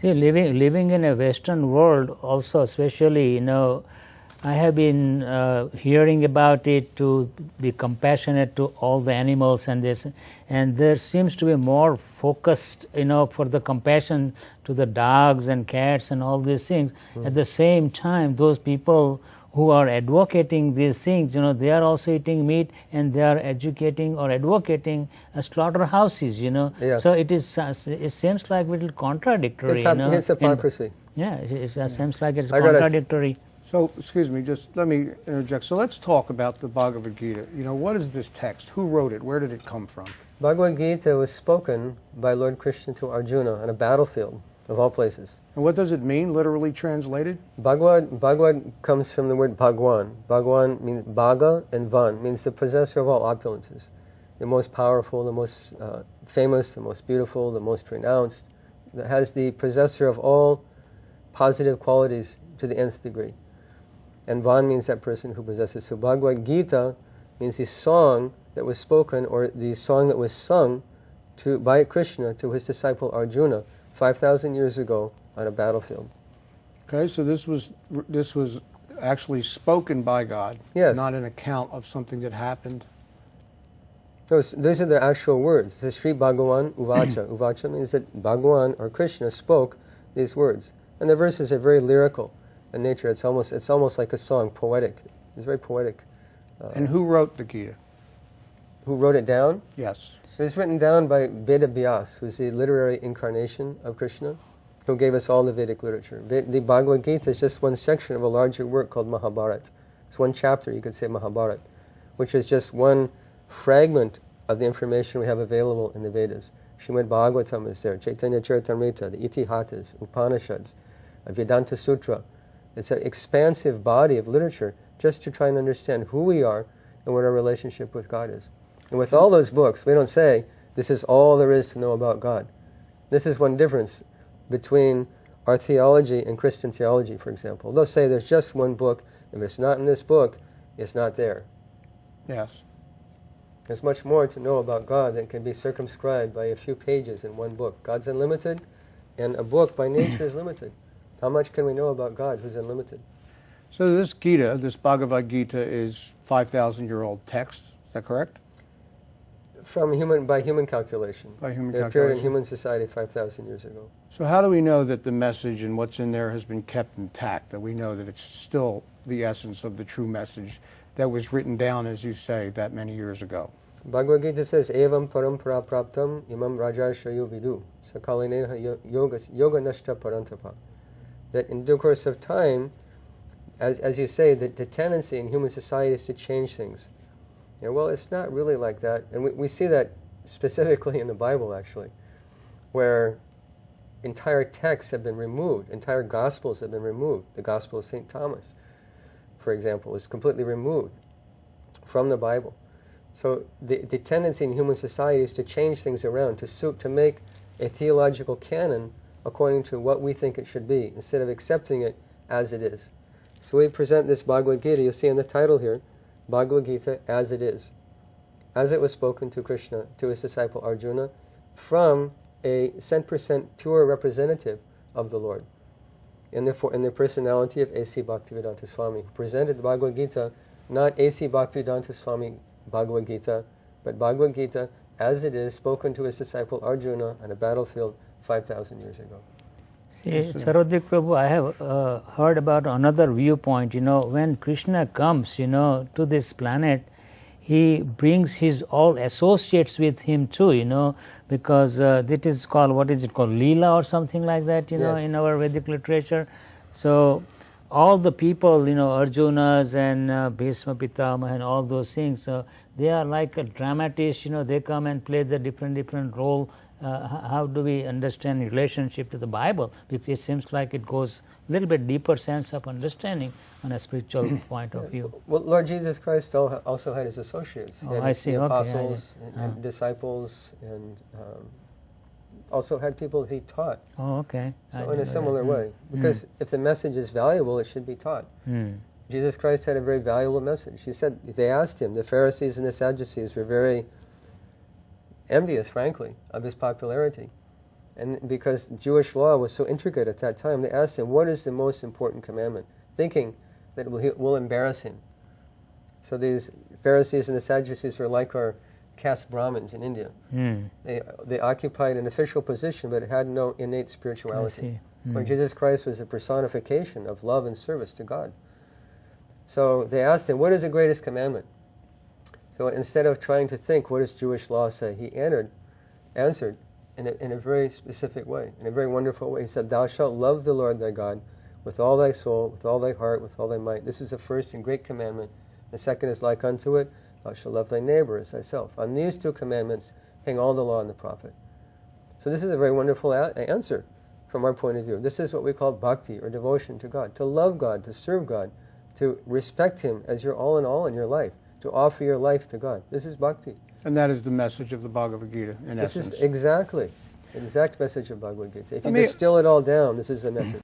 See, living in a Western world also, especially, I have been hearing about it, to be compassionate to all the animals and this, and there seems to be more focused, for the compassion to the dogs and cats and all these things. At the same time, those people who are advocating these things, they are also eating meat, and they are educating or advocating slaughterhouses, Yeah. So it seems like a little contradictory. It's hypocrisy. It seems like it's I gotta- contradictory. So, excuse me, just let me interject. So let's talk about the Bhagavad-gita. What is this text? Who wrote it? Where did it come from? Bhagavad-gita was spoken by Lord Krishna to Arjuna on a battlefield, of all places. And what does it mean, literally translated? Bhagavad comes from the word Bhagwan. Bhagwan means Bhaga, and Van means the possessor of all opulences. The most powerful, the most famous, the most beautiful, the most renounced. That has the possessor of all positive qualities to the nth degree. And Van means that person who possesses. So Bhagavad-gita means the song that was spoken, or the song that was sung by Krishna to his disciple Arjuna 5,000 years ago on a battlefield. Okay, so this was actually spoken by God, Yes. not an account of something that happened. These are the actual words. It says Sri Bhagavan Uvacha. Uvacha means that Bhagavan or Krishna spoke these words. And the verses are very lyrical in nature. It's almost like a song, poetic. It's very poetic. And who wrote the Gita? Who wrote it down? Yes. It was written down by Veda Vyas, who's the literary incarnation of Krishna, who gave us all the Vedic literature. The Bhagavad-gita is just one section of a larger work called Mahabharata. It's one chapter, you could say, Mahabharata, which is just one fragment of the information we have available in the Vedas. Srimad Bhagavatam is there, Chaitanya Charitamrita, the Itihatas, Upanishads, Vedanta Sutra. It's an expansive body of literature just to try and understand who we are and what our relationship with God is. And with all those books, we don't say, this is all there is to know about God. This is one difference between our theology and Christian theology, for example. They'll say there's just one book. If it's not in this book, it's not there. Yes. There's much more to know about God than can be circumscribed by a few pages in one book. God's unlimited, and a book by nature is limited. How much can we know about God who's unlimited? So this Gita, this Bhagavad-gita, is 5,000-year-old text. Is that correct? By human calculation. By human It appeared in calculation. human society 5,000 years ago. So how do we know that the message and what's in there has been kept intact, that we know that it's still the essence of the true message that was written down, as you say, that many years ago? Bhagavad-gita says, Evam parampara praptam imam rajarshayo vidu sakalineha yoga nashta parantapa. That in due course of time, as you say, that the tendency in human society is to change things. Well, it's not really like that. And we see that specifically in the Bible, actually, where entire texts have been removed, entire Gospels have been removed. The Gospel of St. Thomas, for example, is completely removed from the Bible. So the tendency in human society is to change things around, to make a theological canon according to what we think it should be, instead of accepting it as it is. So we present this Bhagavad-gita, you'll see in the title here, Bhagavad-gita as it is. As it was spoken to Krishna, to his disciple Arjuna, from a 100% pure representative of the Lord, in the personality of A.C. Bhaktivedanta Swami, who presented the Bhagavad-gita, not A.C. Bhaktivedanta Swami Bhagavad-gita, but Bhagavad-gita as it is, spoken to his disciple Arjuna on a battlefield 5,000 years ago. See, Sarva-drk Prabhu, I have heard about another viewpoint. When Krishna comes, to this planet, he brings his all associates with him too, because that is called, what is it called, Leela or something like that, Yes. in our Vedic literature. So all the people, Arjunas and Bhishma Pitamaha and all those things, they are like a dramatists, they come and play the different role. How do we understand relationship to the Bible? Because it seems like it goes a little bit deeper sense of understanding on a spiritual point of view. Well, Lord Jesus Christ also had his associates. He had I his see. Okay, apostles and disciples, and also had people he taught. Oh, okay. So in a similar way. Because if the message is valuable, it should be taught. Jesus Christ had a very valuable message. He said, they asked him, the Pharisees and the Sadducees were very envious, frankly, of his popularity. And because Jewish law was so intricate at that time, they asked him, what is the most important commandment? Thinking that it will embarrass him. So these Pharisees and the Sadducees were like our caste Brahmins in India. They occupied an official position, but had no innate spirituality. Where Jesus Christ was a personification of love and service to God. So they asked him, what is the greatest commandment? So instead of trying to think, what does Jewish law say? He answered in a very specific way, in a very wonderful way. He said, thou shalt love the Lord thy God with all thy soul, with all thy heart, with all thy might. This is the first and great commandment. The second is like unto it, thou shalt love thy neighbor as thyself. On these two commandments hang all the law and the prophet. So this is a very wonderful answer from our point of view. This is what we call bhakti, or devotion to God. To love God, to serve God, to respect Him as your all in all in your life, to offer your life to God. This is bhakti. And that is the message of the Bhagavad-gita, in essence. This is exact message of Bhagavad-gita. If you distill it all down, this is the message.